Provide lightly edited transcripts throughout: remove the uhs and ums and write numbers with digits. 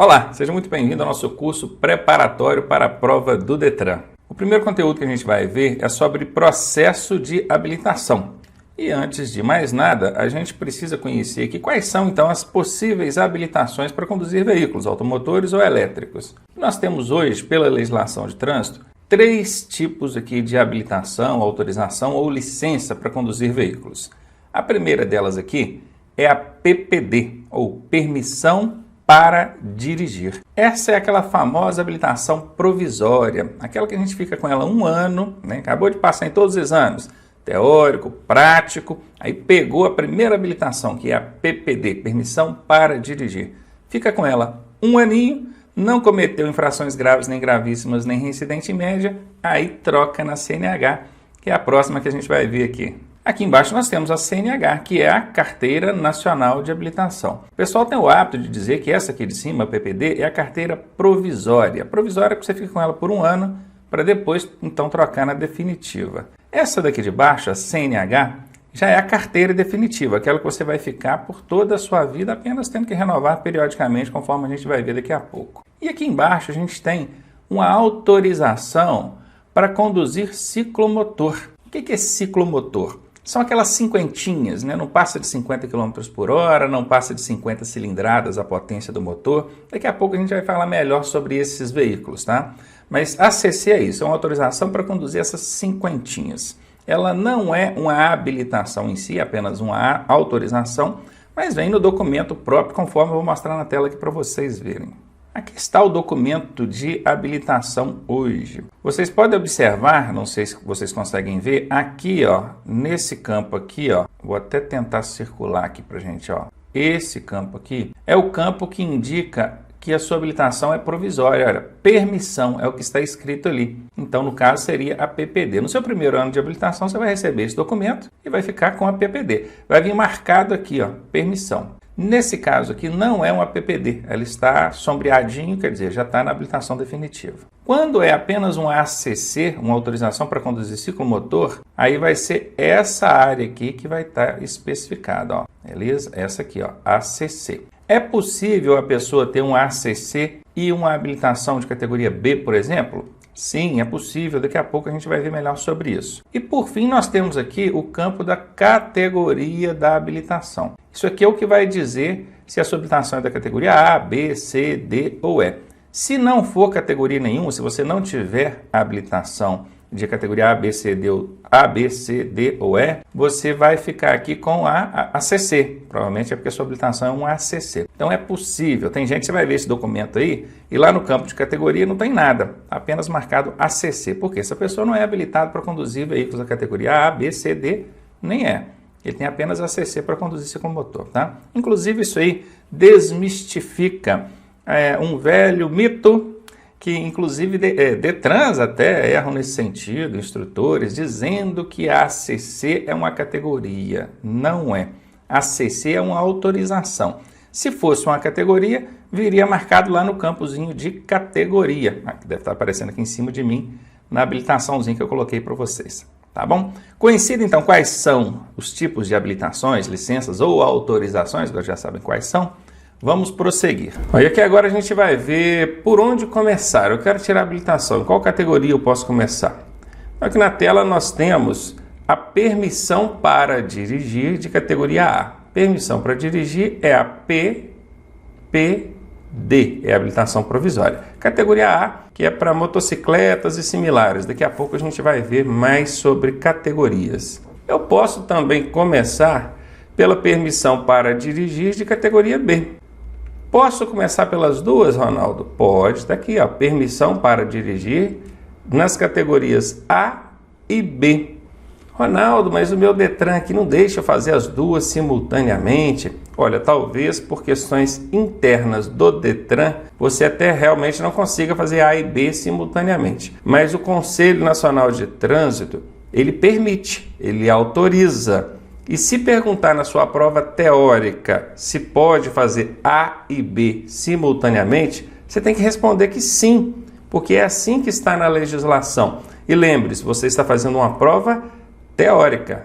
Olá, seja muito bem-vindo ao nosso curso preparatório para a prova do Detran. O primeiro conteúdo que a gente vai ver é sobre processo de habilitação. E antes de mais nada, a gente precisa conhecer aqui quais são então as possíveis habilitações para conduzir veículos automotores ou elétricos. Nós temos hoje, pela legislação de trânsito, 3 tipos aqui de habilitação, autorização ou licença para conduzir veículos. A primeira delas aqui é a PPD, ou Permissão para Dirigir. Essa é aquela famosa habilitação provisória, aquela que a gente fica com ela um ano, né? Acabou de passar em todos os exames, teórico, prático, aí pegou a primeira habilitação, que é a PPD, Permissão para Dirigir. Fica com ela um aninho, não cometeu infrações graves, nem gravíssimas, nem reincidente em média, aí troca na CNH, que é a próxima que a gente vai ver aqui. Aqui embaixo nós temos a CNH, que é a Carteira Nacional de Habilitação. O pessoal tem o hábito de dizer que essa aqui de cima, a PPD, é a carteira provisória. Provisória que você fica com ela por um ano, para depois então trocar na definitiva. Essa daqui de baixo, a CNH, já é a carteira definitiva, aquela que você vai ficar por toda a sua vida, apenas tendo que renovar periodicamente, conforme a gente vai ver daqui a pouco. E aqui embaixo a gente tem uma autorização para conduzir ciclomotor. O que é ciclomotor? São aquelas cinquentinhas, né? Não passa de 50 km por hora, não passa de 50 cilindradas a potência do motor. Daqui a pouco a gente vai falar melhor sobre esses veículos, tá? Mas ACC é isso, é uma autorização para conduzir essas cinquentinhas. Ela não é uma habilitação em si, é apenas uma autorização, mas vem no documento próprio, conforme eu vou mostrar na tela aqui para vocês verem. Aqui está o documento de habilitação hoje. Vocês podem observar, não sei se vocês conseguem ver, aqui ó, nesse campo aqui ó, vou até tentar circular aqui pra gente ó. Esse campo aqui é o campo que indica que a sua habilitação é provisória, olha, permissão é o que está escrito ali. Então no caso seria a PPD. No seu primeiro ano de habilitação você vai receber esse documento e vai ficar com a PPD. Vai vir marcado aqui ó, permissão. Nesse caso aqui não é uma PPD, ela está sombreadinho, quer dizer, já está na habilitação definitiva. Quando é apenas um ACC, uma autorização para conduzir ciclomotor, aí vai ser essa área aqui que vai estar especificada, ó, beleza? Essa aqui, ó, ACC. É possível a pessoa ter um ACC e uma habilitação de categoria B, por exemplo? Sim, é possível. Daqui a pouco a gente vai ver melhor sobre isso. E por fim, nós temos aqui o campo da categoria da habilitação. Isso aqui é o que vai dizer se a sua habilitação é da categoria A, B, C, D ou E. Se não for categoria nenhuma, se você não tiver habilitação de categoria A, B, C, D ou E, você vai ficar aqui com a ACC. Provavelmente é porque a sua habilitação é um ACC. Então é possível. Tem gente que você vai ver esse documento aí e lá no campo de categoria não tem nada, apenas marcado ACC. Por quê? Essa pessoa não é habilitada para conduzir veículos da categoria A, B, C, D, nem é. Ele tem apenas ACC para conduzir ciclomotor, tá? Inclusive isso aí desmistifica um velho mito que inclusive Detrans até erram nesse sentido, instrutores, dizendo que a ACC é uma categoria. Não é. A ACC é uma autorização. Se fosse uma categoria, viria marcado lá no campozinho de categoria, que deve estar aparecendo aqui em cima de mim, na habilitaçãozinha que eu coloquei para vocês. Tá bom? Conhecido então quais são os tipos de habilitações, licenças ou autorizações, vocês já sabem quais são, vamos prosseguir. E aqui agora a gente vai ver por onde começar. Eu quero tirar a habilitação. Em qual categoria eu posso começar? Aqui na tela nós temos a permissão para dirigir de categoria A. Permissão para dirigir é a PPD, é a habilitação provisória. Categoria A, que é para motocicletas e similares. Daqui a pouco a gente vai ver mais sobre categorias. Eu posso também começar pela permissão para dirigir de categoria B. Posso começar pelas duas, Ronaldo? Pode, está aqui, ó, permissão para dirigir nas categorias A e B. Ronaldo, mas o meu Detran aqui não deixa eu fazer as duas simultaneamente. Olha, talvez por questões internas do Detran, você até realmente não consiga fazer A e B simultaneamente. Mas o Conselho Nacional de Trânsito, ele permite, ele autoriza. E se perguntar na sua prova teórica se pode fazer A e B simultaneamente, você tem que responder que sim, porque é assim que está na legislação. E lembre-se, você está fazendo uma prova teórica.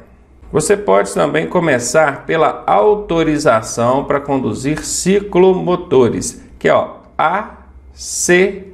Você pode também começar pela autorização para conduzir ciclomotores, que é ACC.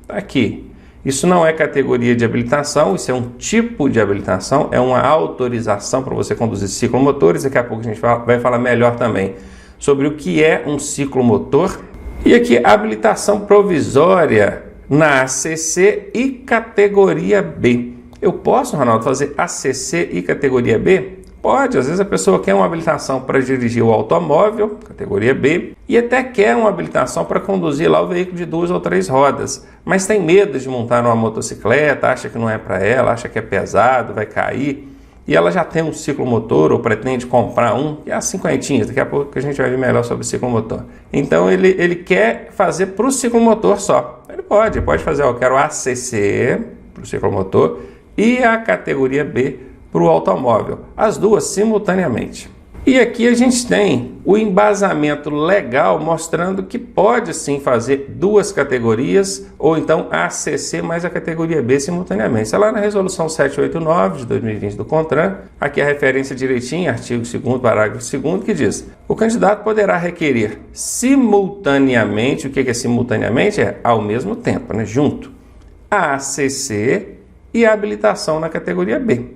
Tá aqui. Isso não é categoria de habilitação, isso é um tipo de habilitação, é uma autorização para você conduzir ciclomotores. Daqui a pouco a gente vai falar melhor também sobre o que é um ciclomotor. E aqui, habilitação provisória na ACC e categoria B. Eu posso, Ronaldo, fazer ACC e categoria B? Pode, às vezes a pessoa quer uma habilitação para dirigir o automóvel, categoria B, e até quer uma habilitação para conduzir lá o veículo de 2 ou 3 rodas, mas tem medo de montar uma motocicleta, acha que não é para ela, acha que é pesado, vai cair, e ela já tem um ciclomotor ou pretende comprar um, e é as 50, daqui a pouco a gente vai ver melhor sobre o ciclomotor. Então ele quer fazer para o ciclomotor só. Ele pode fazer, eu quero ACC para o ciclomotor e a categoria B para o automóvel, as duas simultaneamente. E aqui a gente tem o embasamento legal mostrando que pode sim fazer duas categorias, ou então a ACC mais a categoria B simultaneamente. Está lá na resolução 789 de 2020 do CONTRAN, aqui a referência direitinho, artigo 2º, parágrafo 2º, que diz: o candidato poderá requerer simultaneamente, o que é simultaneamente? É ao mesmo tempo, né? Junto, a ACC e a habilitação na categoria B,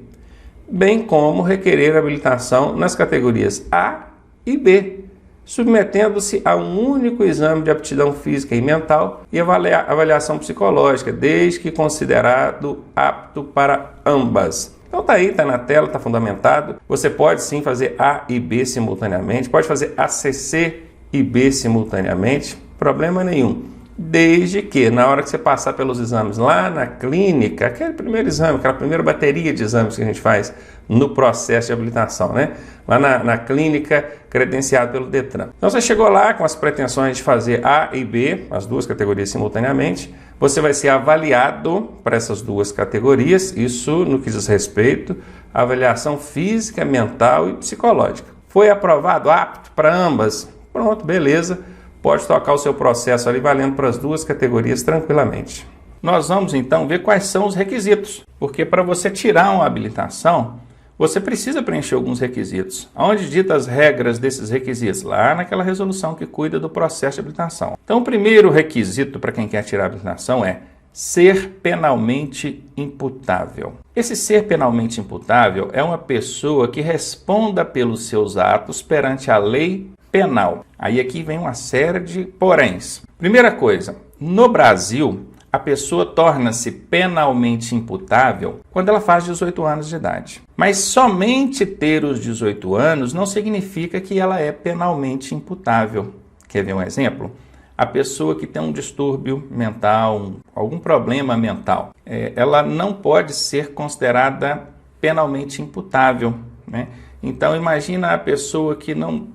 bem como requerer habilitação nas categorias A e B, submetendo-se a um único exame de aptidão física e mental e avaliação psicológica, desde que considerado apto para ambas. Então tá aí, tá na tela, tá fundamentado. Você pode sim fazer A e B simultaneamente, pode fazer ACC e B simultaneamente, problema nenhum. Desde que, na hora que você passar pelos exames lá na clínica, aquele primeiro exame, aquela primeira bateria de exames que a gente faz no processo de habilitação, né? Lá na clínica credenciada pelo Detran. Então você chegou lá com as pretensões de fazer A e B, as duas categorias simultaneamente, você vai ser avaliado para essas duas categorias, isso no que diz respeito à avaliação física, mental e psicológica. Foi aprovado, apto para ambas? Pronto, beleza. Pode tocar o seu processo ali valendo para as duas categorias tranquilamente. Nós vamos então ver quais são os requisitos, porque para você tirar uma habilitação, você precisa preencher alguns requisitos. Onde dita as regras desses requisitos? Lá naquela resolução que cuida do processo de habilitação. Então o primeiro requisito para quem quer tirar a habilitação é ser penalmente imputável. Esse ser penalmente imputável é uma pessoa que responda pelos seus atos perante a lei penal. Aí aqui vem uma série de poréns. Primeira coisa, no Brasil, a pessoa torna-se penalmente imputável quando ela faz 18 anos de idade. Mas somente ter os 18 anos não significa que ela é penalmente imputável. Quer ver um exemplo? A pessoa que tem um distúrbio mental, algum problema mental, ela não pode ser considerada penalmente imputável, né? Então imagina a pessoa que não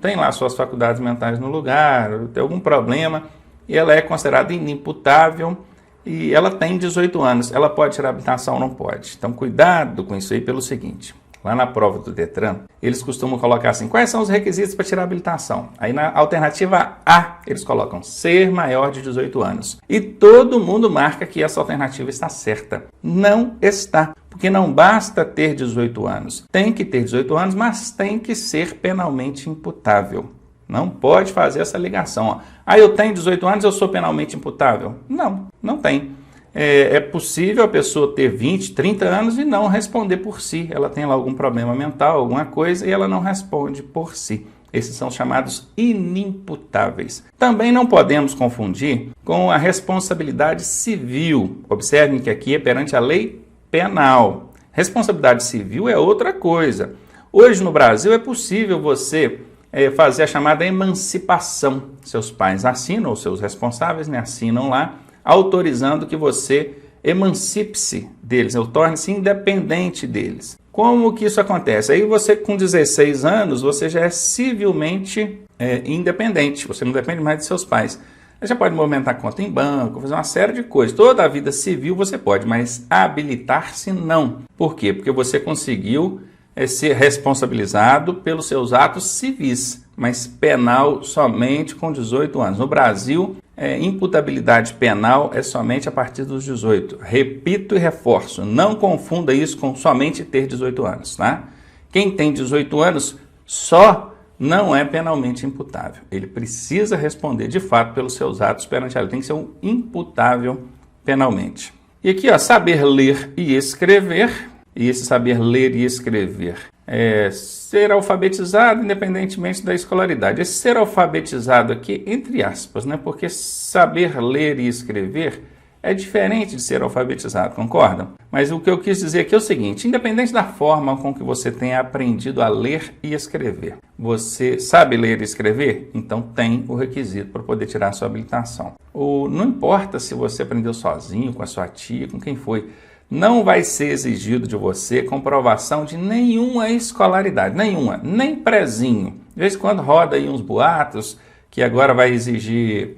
tem lá suas faculdades mentais no lugar, tem algum problema, e ela é considerada inimputável e ela tem 18 anos. Ela pode tirar habilitação ou não pode? Então, cuidado com isso aí pelo seguinte. Lá na prova do Detran, eles costumam colocar assim, quais são os requisitos para tirar habilitação? Aí na alternativa A, eles colocam ser maior de 18 anos. E todo mundo marca que essa alternativa está certa. Não está. Porque não basta ter 18 anos. Tem que ter 18 anos, mas tem que ser penalmente imputável. Não pode fazer essa ligação. Ó. Eu tenho 18 anos, eu sou penalmente imputável? Não, não tem. É possível a pessoa ter 20, 30 anos e não responder por si. Ela tem lá algum problema mental, alguma coisa, e ela não responde por si. Esses são chamados inimputáveis. Também não podemos confundir com a responsabilidade civil. Observem que aqui é perante a lei penal. Responsabilidade civil é outra coisa. Hoje no Brasil é possível você fazer a chamada emancipação. Seus pais assinam, ou seus responsáveis assinam lá, autorizando que você emancipe-se deles, ou torne-se independente deles. Como que isso acontece? Aí você com 16 anos, você já é civilmente independente, você não depende mais de seus pais. Você já pode movimentar conta em banco, fazer uma série de coisas. Toda a vida civil você pode, mas habilitar-se não. Por quê? Porque você conseguiu ser responsabilizado pelos seus atos civis, mas penal somente com 18 anos. No Brasil, imputabilidade penal é somente a partir dos 18. Repito e reforço, não confunda isso com somente ter 18 anos, tá? Quem tem 18 anos só não é penalmente imputável. Ele precisa responder de fato pelos seus atos perante a lei. Tem que ser um imputável penalmente. E aqui, ó, saber ler e escrever. E esse saber ler e escrever é ser alfabetizado independentemente da escolaridade. Esse ser alfabetizado aqui, entre aspas, né? Porque saber ler e escrever é diferente de ser alfabetizado, concordam? Mas o que eu quis dizer aqui é o seguinte, independente da forma com que você tenha aprendido a ler e escrever, você sabe ler e escrever? Então tem o requisito para poder tirar a sua habilitação. Não importa se você aprendeu sozinho, com a sua tia, com quem foi, não vai ser exigido de você comprovação de nenhuma escolaridade, nenhuma, nem prezinho. De vez em quando roda aí uns boatos que agora vai exigir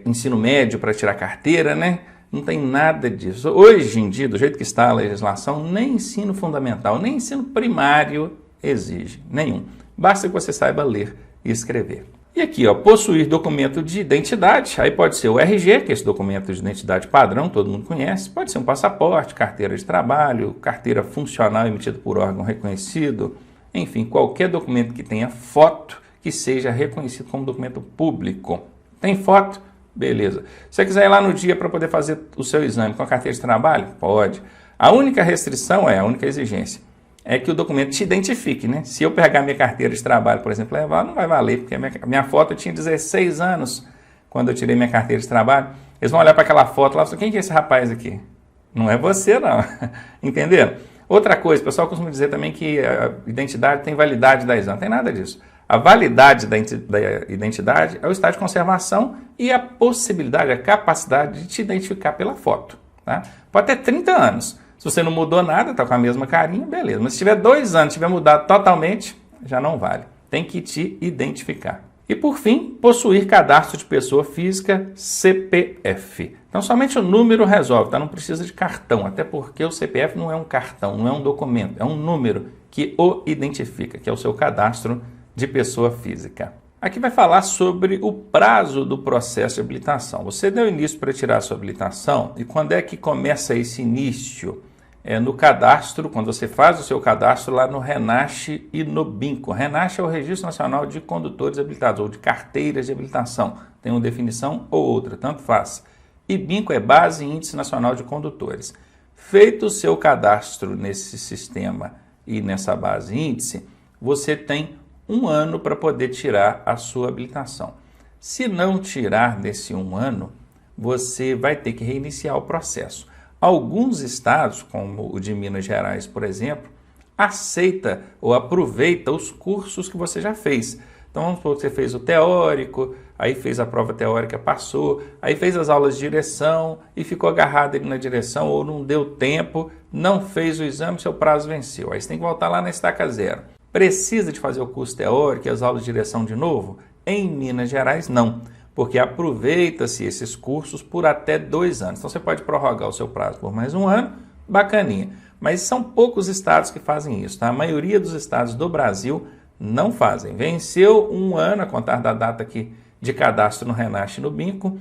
ensino médio para tirar carteira, né? Não tem nada disso. Hoje em dia, do jeito que está a legislação, nem ensino fundamental, nem ensino primário exige, nenhum. Basta que você saiba ler e escrever. E aqui, ó, possuir documento de identidade, aí pode ser o RG, que é esse documento de identidade padrão, todo mundo conhece, pode ser um passaporte, carteira de trabalho, carteira funcional emitida por órgão reconhecido, enfim, qualquer documento que tenha foto que seja reconhecido como documento público. Tem foto? Beleza. Se você quiser ir lá no dia para poder fazer o seu exame com a carteira de trabalho? Pode. A única restrição a única exigência é que o documento te identifique, né? Se eu pegar minha carteira de trabalho, por exemplo, levar, não vai valer, porque a minha foto eu tinha 16 anos quando eu tirei minha carteira de trabalho. Eles vão olhar para aquela foto lá e falar, quem que é esse rapaz aqui? Não é você, não. Entenderam? Outra coisa, o pessoal costuma dizer também que a identidade tem validade de 10 anos. Não tem nada disso. A validade da identidade é o estado de conservação e a possibilidade, a capacidade de te identificar pela foto. Tá? Pode ter 30 anos. Se você não mudou nada, está com a mesma carinha, beleza. Mas se tiver 2 anos, tiver mudado totalmente, já não vale. Tem que te identificar. E por fim, possuir cadastro de pessoa física CPF. Então somente o número resolve, tá? Não precisa de cartão, até porque o CPF não é um cartão, não é um documento, é um número que o identifica, que é o seu cadastro de pessoa física. Aqui vai falar sobre o prazo do processo de habilitação. Você deu início para tirar a sua habilitação e quando é que começa esse início? É no cadastro, quando você faz o seu cadastro lá no RENASC e no BINCO. RENASC é o Registro Nacional de Condutores Habilitados, ou de carteiras de habilitação. Tem uma definição ou outra, tanto faz. E BINCO é Base e Índice Nacional de Condutores. Feito o seu cadastro nesse sistema e nessa base índice, você tem 1 ano para poder tirar a sua habilitação. Se não tirar nesse 1 ano, você vai ter que reiniciar o processo. Alguns estados, como o de Minas Gerais, por exemplo, aceita ou aproveita os cursos que você já fez. Então vamos supor que você fez o teórico, aí fez a prova teórica, passou, aí fez as aulas de direção e ficou agarrado ali na direção ou não deu tempo, não fez o exame, seu prazo venceu. Aí você tem que voltar lá na estaca zero. Precisa de fazer o curso teórico e as aulas de direção de novo? Em Minas Gerais, não, porque aproveita-se esses cursos por até 2 anos. Então você pode prorrogar o seu prazo por mais 1 ano, bacaninha. Mas são poucos estados que fazem isso, tá? A maioria dos estados do Brasil não fazem. Venceu 1 ano a contar da data aqui de cadastro no RENASC e no BINCO,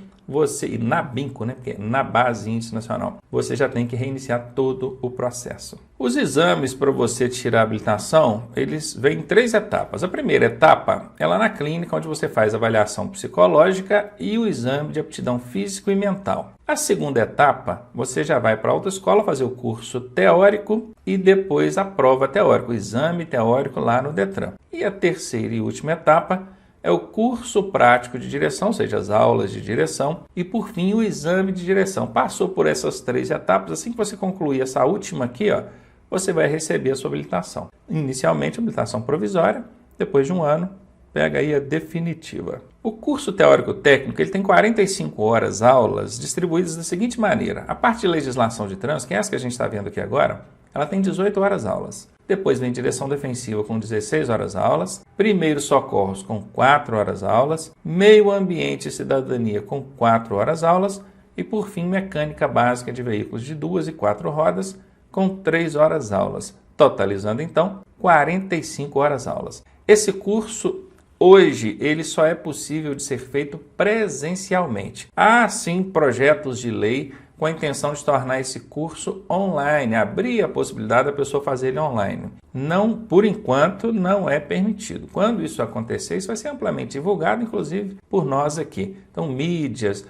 e na BINCO, né, porque é na Base Índice Nacional, você já tem que reiniciar todo o processo. Os exames para você tirar a habilitação, eles vêm em 3 etapas. A primeira etapa é lá na clínica, onde você faz a avaliação psicológica e o exame de aptidão físico e mental. A segunda etapa, você já vai para a autoescola fazer o curso teórico e depois a prova teórica, o exame teórico lá no Detran. E a terceira e última etapa é o curso prático de direção, ou seja, as aulas de direção, e por fim o exame de direção. Passou por essas 3 etapas, assim que você concluir essa última aqui, ó, você vai receber a sua habilitação. Inicialmente, a habilitação provisória, depois de 1 ano, pega aí a definitiva. O curso teórico técnico ele tem 45 horas aulas distribuídas da seguinte maneira. A parte de legislação de trânsito, que é essa que a gente está vendo aqui agora, ela tem 18 horas aulas. Depois vem direção defensiva com 16 horas aulas, primeiros socorros com 4 horas aulas, meio ambiente e cidadania com 4 horas aulas e por fim mecânica básica de veículos de 2 e 4 rodas com 3 horas aulas, totalizando então 45 horas aulas. Esse curso hoje ele só é possível de ser feito presencialmente. Há sim projetos de lei com a intenção de tornar esse curso online, abrir a possibilidade da pessoa fazer ele online. Não, por enquanto, não é permitido. Quando isso acontecer, isso vai ser amplamente divulgado, inclusive por nós aqui. Então, mídias,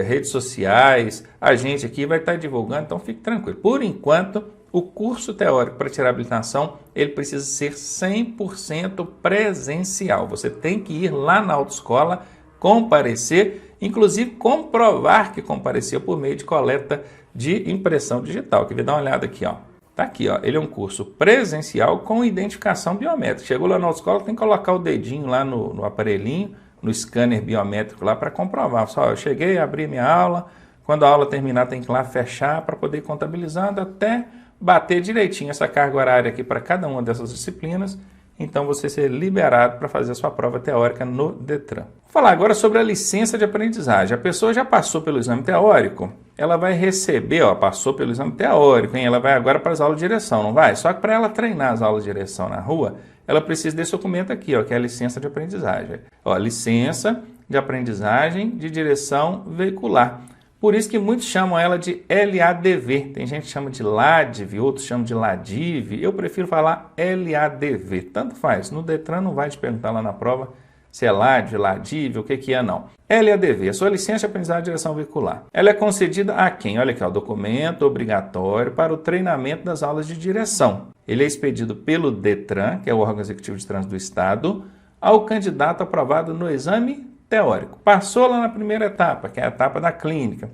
redes sociais, a gente aqui vai estar divulgando, então fique tranquilo. Por enquanto, o curso teórico para tirar habilitação, ele precisa ser 100% presencial. Você tem que ir lá na autoescola, comparecer, inclusive comprovar que compareceu por meio de coleta de impressão digital. Queria dar uma olhada aqui, ó. Tá aqui, ó. Ele é um curso presencial com identificação biométrica. Chegou lá na autoescola, tem que colocar o dedinho lá no aparelhinho, no scanner biométrico lá para comprovar. Só, eu cheguei, abri minha aula, quando a aula terminar tem que ir lá fechar para poder ir contabilizando até bater direitinho essa carga horária aqui para cada uma dessas disciplinas. Então você ser liberado para fazer a sua prova teórica no Detran. Vou falar agora sobre a licença de aprendizagem. A pessoa já passou pelo exame teórico, ela vai receber, ó, passou pelo exame teórico, hein? Ela vai agora para as aulas de direção, não vai? Só que para ela treinar as aulas de direção na rua, ela precisa desse documento aqui, ó, que é a licença de aprendizagem. Ó, licença de aprendizagem de direção veicular. Por isso que muitos chamam ela de LADV. Tem gente que chama de LADV, outros chamam de LADIV. Eu prefiro falar LADV. Tanto faz. No Detran não vai te perguntar lá na prova se é LADV, LADIV, o que é não. LADV, a sua licença de aprendizagem de direção veicular. Ela é concedida a quem? Olha aqui, ó, documento obrigatório para o treinamento das aulas de direção. Ele é expedido pelo Detran, que é o órgão executivo de trânsito do Estado, ao candidato aprovado no exame teórico. Passou lá na primeira etapa, que é a etapa da clínica,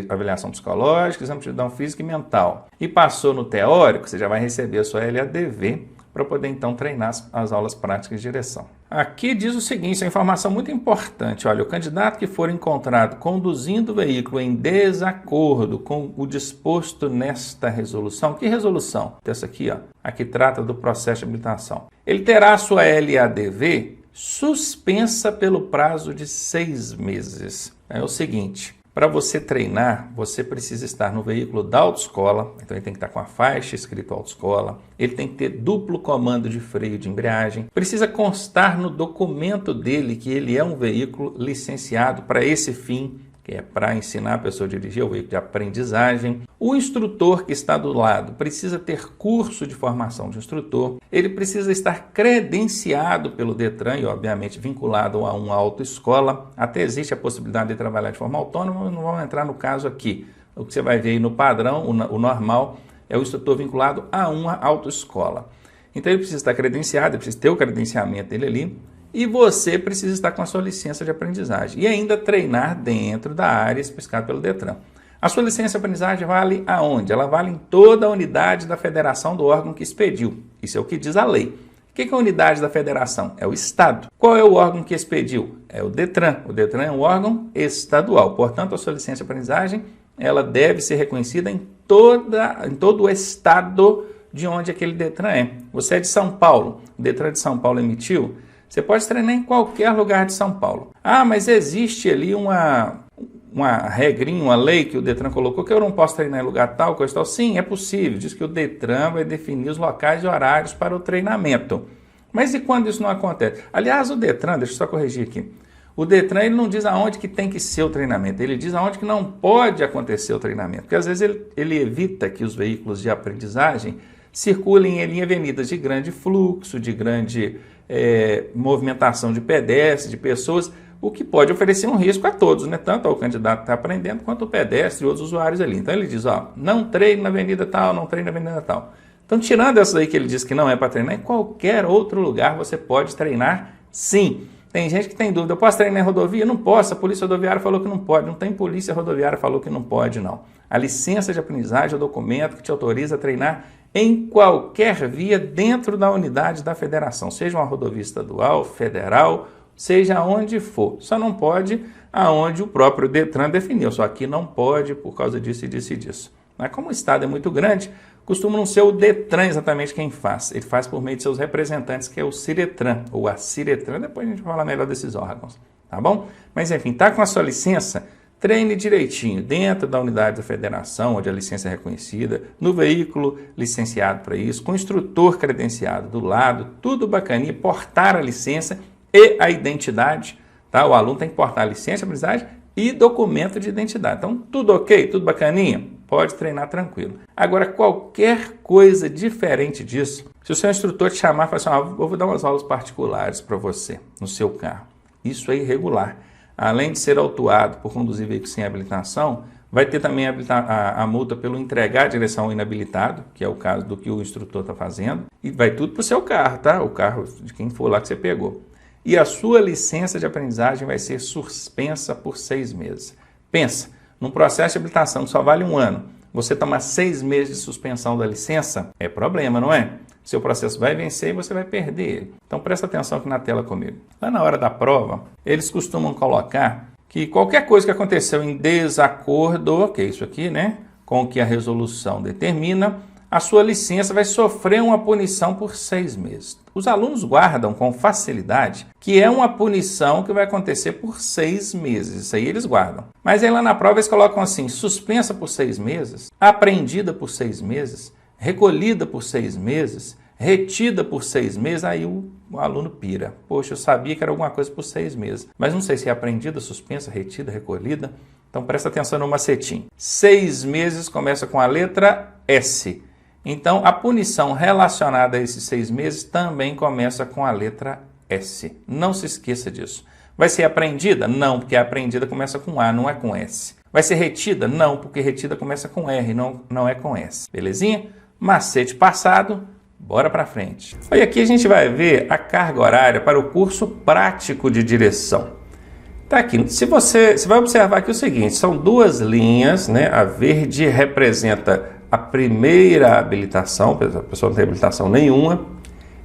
avaliação psicológica, exame de aptidão física e mental. E passou no teórico, você já vai receber a sua LADV para poder então treinar as aulas práticas de direção. Aqui diz o seguinte, essa informação muito importante, olha, o candidato que for encontrado conduzindo o veículo em desacordo com o disposto nesta resolução, que resolução? Essa aqui, ó, a que trata do processo de habilitação. Ele terá a sua LADV suspensa pelo prazo de 6 meses. É o seguinte, para você treinar, você precisa estar no veículo da autoescola, então ele tem que estar com a faixa escrito autoescola, ele tem que ter duplo comando de freio de embreagem, precisa constar no documento dele que ele é um veículo licenciado para esse fim, que é para ensinar a pessoa a dirigir, o veículo de aprendizagem. O instrutor que está do lado precisa ter curso de formação de instrutor, ele precisa estar credenciado pelo Detran e, obviamente, vinculado a uma autoescola. Até existe a possibilidade de trabalhar de forma autônoma, mas não vamos entrar no caso aqui. O que você vai ver aí no padrão, o normal, é o instrutor vinculado a uma autoescola. Então, ele precisa estar credenciado, ele precisa ter o credenciamento dele ali, e você precisa estar com a sua licença de aprendizagem e ainda treinar dentro da área especificada pelo Detran. A sua licença de aprendizagem vale aonde? Ela vale em toda a unidade da federação do órgão que expediu. Isso é o que diz a lei. O que é a unidade da federação? É o Estado. Qual é o órgão que expediu? É o Detran. O Detran é um órgão estadual. Portanto, a sua licença de aprendizagem ela deve ser reconhecida em todo o estado de onde aquele Detran é. Você é de São Paulo. O Detran de São Paulo emitiu. Você pode treinar em qualquer lugar de São Paulo. Ah, mas existe ali uma regrinha, uma lei que o Detran colocou que eu não posso treinar em lugar tal, coisa tal. Sim, é possível. Diz que o Detran vai definir os locais e horários para o treinamento. Mas e quando isso não acontece? Aliás, o Detran, deixa eu só corrigir aqui. O Detran ele não diz aonde que tem que ser o treinamento, ele diz aonde que não pode acontecer o treinamento. Porque às vezes ele evita que os veículos de aprendizagem circulem em avenidas de grande fluxo, de grande movimentação de pedestres, de pessoas, o que pode oferecer um risco a todos, né? Tanto ao candidato que está aprendendo, quanto ao pedestre e outros usuários ali. Então ele diz, ó, não treine na avenida tal, não treine na avenida tal. Então tirando essa aí que ele diz que não é para treinar, em qualquer outro lugar você pode treinar sim. Tem gente que tem dúvida, eu posso treinar em rodovia? Não posso, a polícia rodoviária falou que não pode, não tem polícia rodoviária falou que não pode não. A licença de aprendizagem é o documento que te autoriza a treinar em qualquer via dentro da unidade da federação, seja uma rodovia estadual, federal, seja onde for. Só não pode aonde o próprio Detran definiu, só aqui não pode por causa disso e disso e disso. Mas como o estado é muito grande, costuma não ser o Detran exatamente quem faz, ele faz por meio de seus representantes, que é o Ciretran, ou a Ciretran, depois a gente vai falar melhor desses órgãos, tá bom? Mas enfim, tá com a sua licença? Treine direitinho, dentro da unidade da federação, onde a licença é reconhecida, no veículo licenciado para isso, com instrutor credenciado do lado, tudo bacaninha, portar a licença e a identidade, tá? O aluno tem que portar a licença, a aprendizagem e documento de identidade. Então, tudo ok? Tudo bacaninha? Pode treinar tranquilo. Agora, qualquer coisa diferente disso, se o seu instrutor te chamar e falar assim, eu vou dar umas aulas particulares para você no seu carro, isso é irregular. Além de ser autuado por conduzir veículo sem habilitação, vai ter também a multa pelo entregar a direção ao inabilitado, que é o caso do que o instrutor está fazendo, e vai tudo para o seu carro, tá? O carro de quem for lá que você pegou. E a sua licença de aprendizagem vai ser suspensa por 6 meses. Pensa, num processo de habilitação que só vale 1 ano, você tomar 6 meses de suspensão da licença, é problema, não é? Seu processo vai vencer e você vai perder ele. Então presta atenção aqui na tela comigo. Lá na hora da prova, eles costumam colocar que qualquer coisa que aconteceu em desacordo, que é isso aqui, né, com o que a resolução determina, a sua licença vai sofrer uma punição por 6 meses. Os alunos guardam com facilidade que é uma punição que vai acontecer por 6 meses. Isso aí eles guardam. Mas aí lá na prova eles colocam assim, suspensa por 6 meses, apreendida por 6 meses, recolhida por 6 meses, retida por 6 meses, aí o aluno pira. Poxa, eu sabia que era alguma coisa por 6 meses, mas não sei se é apreendida, suspensa, retida, recolhida. Então presta atenção no macetinho. 6 meses começa com a letra S. Então a punição relacionada a esses 6 meses também começa com a letra S. Não se esqueça disso. Vai ser apreendida? Não, porque a apreendida começa com A, não é com S. Vai ser retida? Não, porque retida começa com R, não é com S. Belezinha? Macete passado. Bora para frente. E aqui a gente vai ver a carga horária para o curso prático de direção. Tá aqui. Você vai observar aqui o seguinte, são 2 linhas, né? A verde representa a primeira habilitação, a pessoa não tem habilitação nenhuma,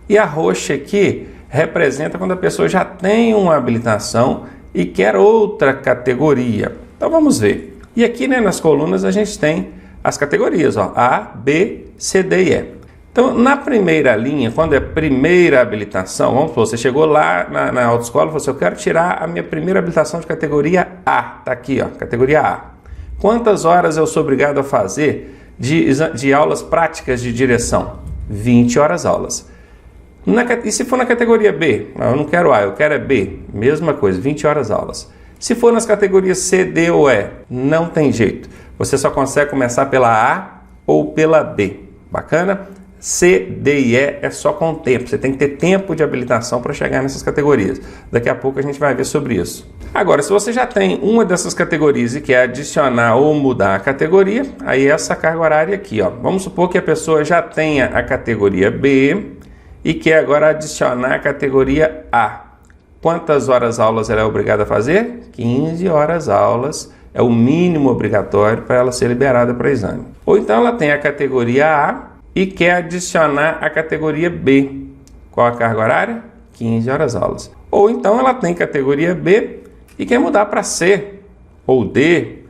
e a roxa aqui representa quando a pessoa já tem uma habilitação e quer outra categoria. Então vamos ver. E aqui, né, nas colunas a gente tem as categorias, ó, A, B, C, D e E. Então, na primeira linha, quando é primeira habilitação, vamos supor, você chegou lá na autoescola e falou assim, eu quero tirar a minha primeira habilitação de categoria A. Tá aqui, ó, categoria A. Quantas horas eu sou obrigado a fazer de aulas práticas de direção? 20 horas aulas. E se for na categoria B? Eu não quero A, eu quero é B. Mesma coisa, 20 horas aulas. Se for nas categorias C, D ou E, não tem jeito. Você só consegue começar pela A ou pela B. Bacana? C, D e E é só com o tempo. Você tem que ter tempo de habilitação para chegar nessas categorias. Daqui a pouco a gente vai ver sobre isso. Agora, se você já tem uma dessas categorias e quer adicionar ou mudar a categoria, aí é essa carga horária aqui, ó. Vamos supor que a pessoa já tenha a categoria B e quer agora adicionar a categoria A. Quantas horas aulas ela é obrigada a fazer? 15 horas aulas. É o mínimo obrigatório para ela ser liberada para exame. Ou então ela tem a categoria A e quer adicionar a categoria B. Qual a carga horária? 15 horas aulas. Ou então ela tem categoria B e quer mudar para C ou D.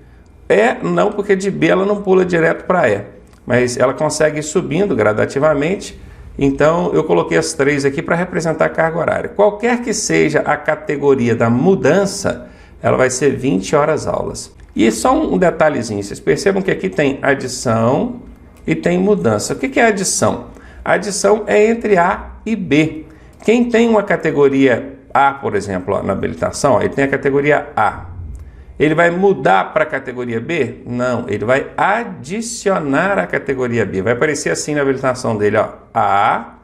Não, porque de B ela não pula direto para E, mas ela consegue ir subindo gradativamente. Então eu coloquei as 3 aqui para representar a carga horária. Qualquer que seja a categoria da mudança, ela vai ser 20 horas aulas. E só um detalhezinho, vocês percebam que aqui tem adição e tem mudança. O que é adição? A adição é entre A e B. Quem tem uma categoria A, por exemplo, ó, na habilitação, ó, ele tem a categoria A. Ele vai mudar para a categoria B? Não, ele vai adicionar a categoria B. Vai aparecer assim na habilitação dele, ó, A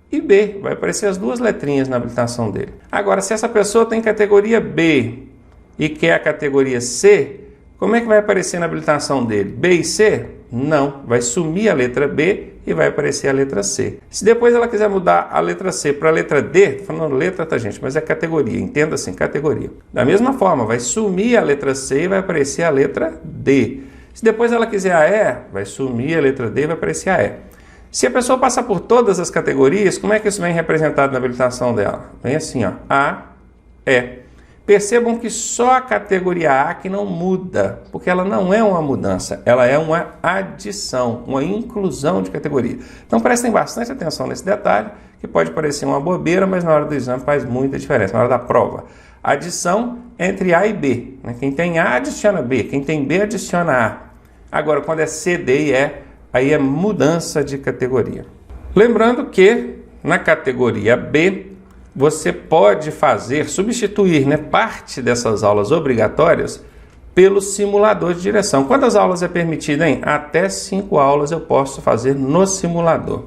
e B. Vai aparecer as 2 letrinhas na habilitação dele. Agora, se essa pessoa tem categoria B e quer a categoria C, como é que vai aparecer na habilitação dele? B e C? Não, vai sumir a letra B e vai aparecer a letra C. Se depois ela quiser mudar a letra C para a letra D, tô falando letra, tá, gente, mas é categoria, entenda assim, categoria. Da mesma forma, vai sumir a letra C e vai aparecer a letra D. Se depois ela quiser a E, vai sumir a letra D e vai aparecer a E. Se a pessoa passar por todas as categorias, como é que isso vem representado na habilitação dela? Vem assim, ó, A, E. Percebam que só a categoria A que não muda, porque ela não é uma mudança, ela é uma adição, uma inclusão de categoria. Então prestem bastante atenção nesse detalhe, que pode parecer uma bobeira, mas na hora do exame faz muita diferença, na hora da prova. Adição entre A e B. Quem tem A adiciona B, quem tem B adiciona A. Agora, quando é C, D e E, aí é mudança de categoria. Lembrando que na categoria B, você pode substituir, né, parte dessas aulas obrigatórias pelo simulador de direção. Quantas aulas é permitido, hein? Até 5 aulas eu posso fazer no simulador.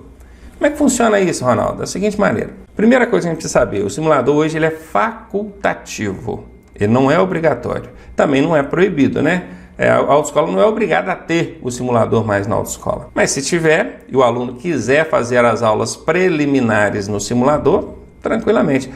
Como é que funciona isso, Ronaldo? Da seguinte maneira. Primeira coisa que a gente precisa saber, o simulador hoje ele é facultativo. Ele não é obrigatório. Também não é proibido, né? A autoescola não é obrigada a ter o simulador mais na autoescola. Mas se tiver e o aluno quiser fazer as aulas preliminares no simulador, tranquilamente.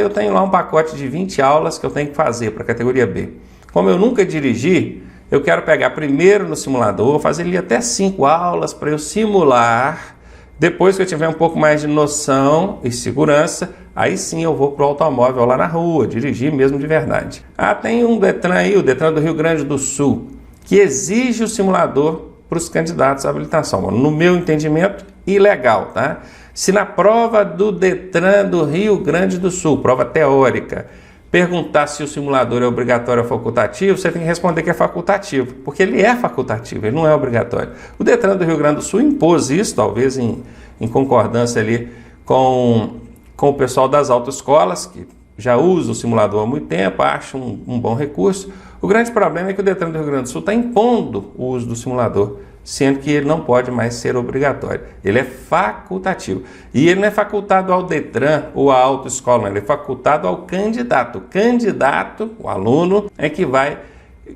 Eu tenho lá um pacote de 20 aulas que eu tenho que fazer para a categoria B. Como eu nunca dirigi, eu quero pegar primeiro no simulador, fazer ali até 5 aulas para eu simular. Depois que eu tiver um pouco mais de noção e segurança, aí sim eu vou para o automóvel lá na rua, dirigir mesmo de verdade. Tem um Detran aí, o Detran do Rio Grande do Sul, que exige o simulador para os candidatos à habilitação. No meu entendimento, ilegal, tá? Se na prova do Detran do Rio Grande do Sul, prova teórica, perguntar se o simulador é obrigatório ou facultativo, você tem que responder que é facultativo, porque ele é facultativo, ele não é obrigatório. O Detran do Rio Grande do Sul impôs isso, talvez em concordância ali com o pessoal das autoescolas, que já usa o simulador há muito tempo, acha um bom recurso. O grande problema é que o Detran do Rio Grande do Sul está impondo o uso do simulador, sendo que ele não pode mais ser obrigatório. Ele é facultativo. E ele não é facultado ao Detran ou à autoescola, não. Ele é facultado ao candidato. O candidato, o aluno, é que vai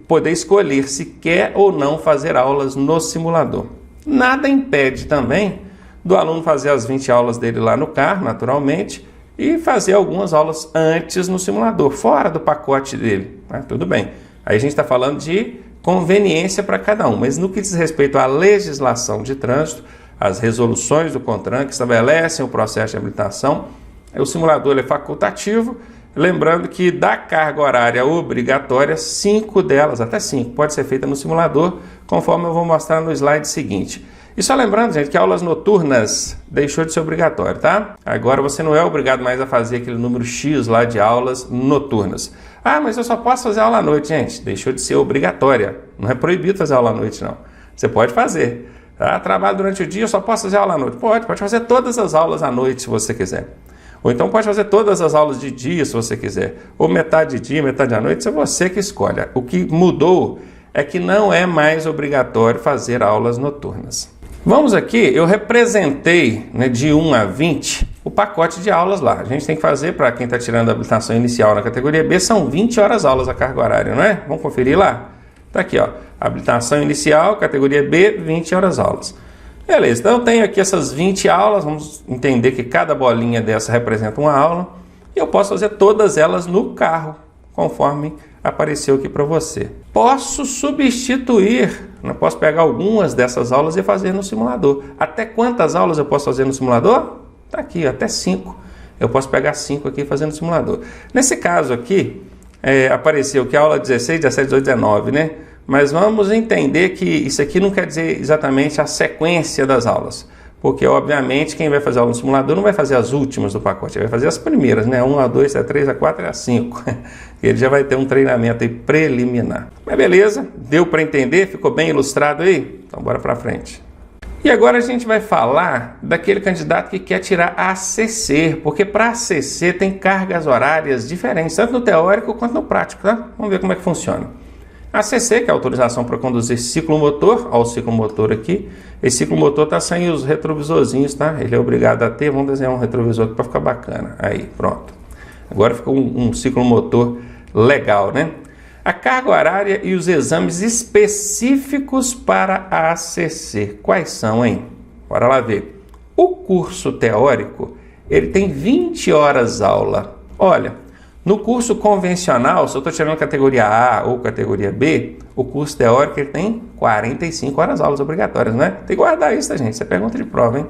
poder escolher se quer ou não fazer aulas no simulador. Nada impede também do aluno fazer as 20 aulas dele lá no carro, naturalmente, e fazer algumas aulas antes no simulador, fora do pacote dele. Tudo bem. Aí a gente está falando de conveniência para cada um, mas no que diz respeito à legislação de trânsito, as resoluções do CONTRAN que estabelecem o processo de habilitação, o simulador é facultativo, lembrando que da carga horária obrigatória, 5 delas, até 5, pode ser feita no simulador, conforme eu vou mostrar no slide seguinte. E só lembrando, gente, que aulas noturnas deixou de ser obrigatório, tá? Agora você não é obrigado mais a fazer aquele número X lá de aulas noturnas. Mas eu só posso fazer aula à noite, gente. Deixou de ser obrigatória. Não é proibido fazer aula à noite, não. Você pode fazer. Trabalho durante o dia, eu só posso fazer aula à noite. Pode fazer todas as aulas à noite, se você quiser. Ou então pode fazer todas as aulas de dia, se você quiser. Ou metade de dia, metade à noite, é você que escolhe. O que mudou é que não é mais obrigatório fazer aulas noturnas. Vamos aqui, eu representei, de 1 a 20 o pacote de aulas lá. A gente tem que fazer, para quem está tirando a habilitação inicial na categoria B, são 20 horas aulas a carga horária, não é? Vamos conferir lá? Está aqui, ó, habilitação inicial, categoria B, 20 horas aulas. Beleza, então eu tenho aqui essas 20 aulas, vamos entender que cada bolinha dessa representa uma aula, e eu posso fazer todas elas no carro, conforme apareceu aqui para você. Posso substituir, não posso pegar algumas dessas aulas e fazer no simulador. Até quantas aulas eu posso fazer no simulador? Está aqui, até 5. Eu posso pegar 5 aqui e fazer no simulador. Nesse caso aqui, apareceu que a aula 16, 17, 18, 19, né? Mas vamos entender que isso aqui não quer dizer exatamente a sequência das aulas. Porque, obviamente, quem vai fazer aula no simulador não vai fazer as últimas do pacote, ele vai fazer as primeiras, né? 1, a 2, a 3, a 4 e a 5. Ele já vai ter um treinamento aí preliminar. Mas beleza, deu para entender? Ficou bem ilustrado aí? Então, bora para frente. E agora a gente vai falar daquele candidato que quer tirar a ACC, porque para a ACC tem cargas horárias diferentes, tanto no teórico quanto no prático, tá? Vamos ver como é que funciona. A ACC, que é a autorização para conduzir ciclomotor, olha o ciclomotor aqui. Esse ciclomotor está sem os retrovisorzinhos, tá? Ele é obrigado a ter, vamos desenhar um retrovisor aqui para ficar bacana. Aí, pronto. Agora ficou um ciclomotor legal, né? A carga horária e os exames específicos para a ACC. Quais são, hein? Bora lá ver. O curso teórico, ele tem 20 horas aula. Olha, no curso convencional, se eu estou tirando categoria A ou categoria B, o curso teórico ele tem 45 horas aulas obrigatórias, né? Tem que guardar isso, tá, gente? Isso é pergunta de prova, hein?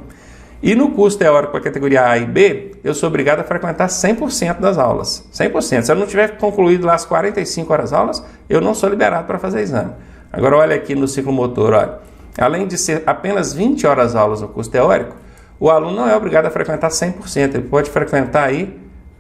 E no curso teórico para a categoria A e B, eu sou obrigado a frequentar 100% das aulas. 100%. Se eu não tiver concluído lá as 45 horas aulas, eu não sou liberado para fazer exame. Agora olha aqui no ciclomotor, olha. Além de ser apenas 20 horas aulas no curso teórico, o aluno não é obrigado a frequentar 100%. Ele pode frequentar aí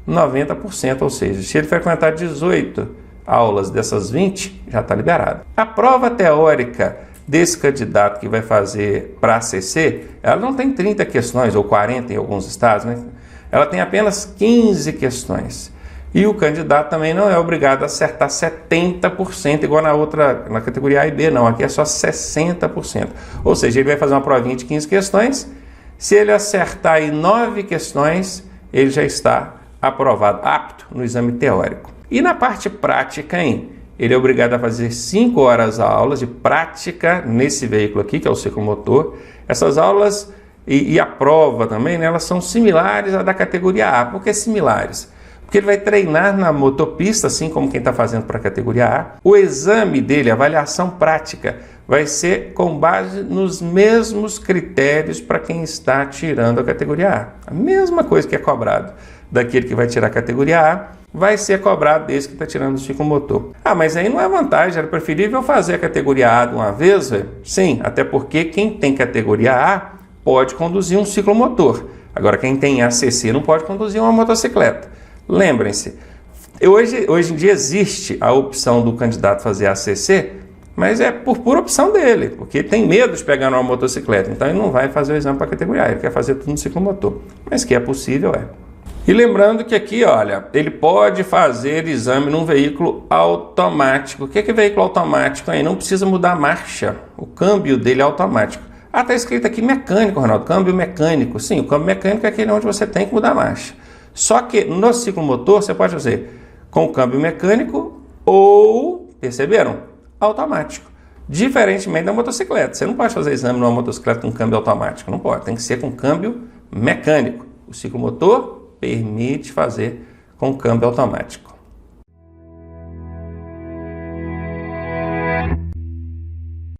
90%, ou seja, se ele frequentar 18 aulas dessas 20, já está liberado. A prova teórica desse candidato que vai fazer para a ACC, ela não tem 30 questões, ou 40 em alguns estados, né? Ela tem apenas 15 questões. E o candidato também não é obrigado a acertar 70%, igual na categoria A e B, não. Aqui é só 60%. Ou seja, ele vai fazer uma provinha de 15 questões. Se ele acertar aí 9 questões, ele já está aprovado, apto no exame teórico. E na parte prática, hein? Ele é obrigado a fazer 5 horas aulas de prática nesse veículo aqui, que é o ciclomotor. Essas aulas e a prova também, né, elas são similares à da categoria A. Por que similares? Porque ele vai treinar na motopista, assim como quem está fazendo para a categoria A. O exame dele, a avaliação prática, vai ser com base nos mesmos critérios para quem está tirando a categoria A. A mesma coisa que é cobrado daquele que vai tirar a categoria A, vai ser cobrado desse que está tirando o ciclomotor. Ah, mas aí não é vantagem, era preferível fazer a categoria A de uma vez, velho? Sim, até porque quem tem categoria A pode conduzir um ciclomotor. Agora, quem tem ACC não pode conduzir uma motocicleta. Lembrem-se, hoje em dia existe a opção do candidato fazer ACC, mas é por pura opção dele, porque ele tem medo de pegar numa motocicleta, então ele não vai fazer o exame para a categoria A, ele quer fazer tudo no ciclomotor. Mas que é possível, é. E lembrando que aqui, olha, ele pode fazer exame num veículo automático. O que é veículo automático aí? Não precisa mudar a marcha, o câmbio dele é automático. Ah, está escrito aqui mecânico, Ronaldo, câmbio mecânico. Sim, o câmbio mecânico é aquele onde você tem que mudar a marcha. Só que no ciclomotor você pode fazer com o câmbio mecânico ou, perceberam? Automático. Diferentemente da motocicleta. Você não pode fazer exame numa motocicleta com câmbio automático. Não pode. Tem que ser com câmbio mecânico. O ciclomotor permite fazer com câmbio automático.